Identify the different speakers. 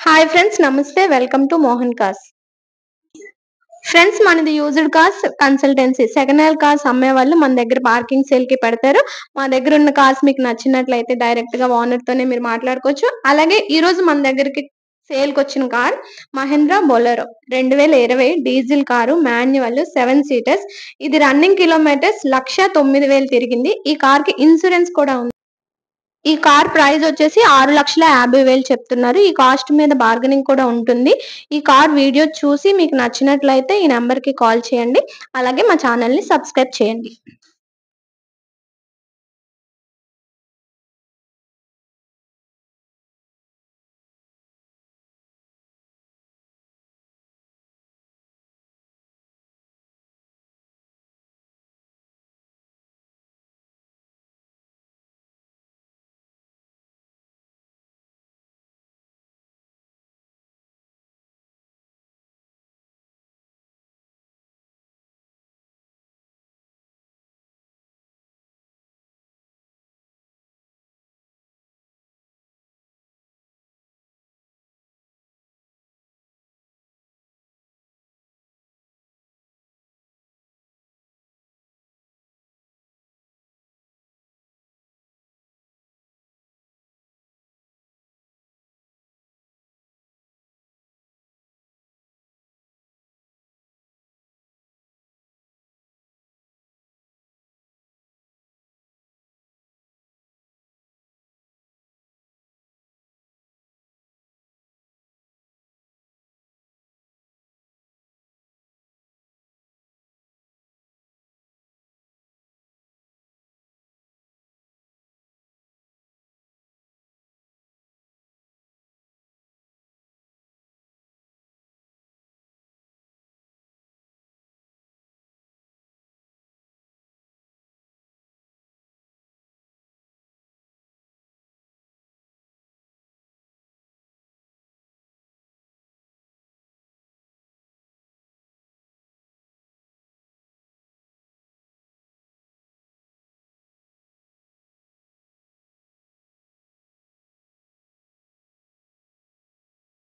Speaker 1: Hi friends, నమస్తే. Welcome to Mohan cars. Friends, మనది used cars consultancy. Second hand cars అమ్మే వాళ్ళు మన దగ్గర పార్కింగ్ సేల్ కి పెడతారు. మా దగ్గర ఉన్న కార్స్ మీకు నచ్చినట్లయితే డైరెక్ట్ గా ఓనర్ తోనే మీరు మాట్లాడుకోవచ్చు. అలాగే ఈ రోజు మన దగ్గరికి సేల్ కి వచ్చిన car Mahindra Bolero 2020 diesel car, manual, 7 seaters. ఇది రన్నింగ్ కిలోమీటర్స్ 1,09,000 తిరిగింది. ఈ కార్ కి ఇన్సూరెన్స్ కూడా ఉంది. ఈ కార్ ప్రైస్ వచ్చేసి 6,50,000 చెప్తున్నారు. ఈ కాస్ట్ మీద బార్గెనింగ్ కూడా ఉంటుంది. ఈ కార్ వీడియో చూసి మీకు నచ్చినట్లయితే ఈ నెంబర్ కి కాల్ చేయండి. అలాగే మా ఛానల్ ని సబ్స్క్రైబ్ చేయండి.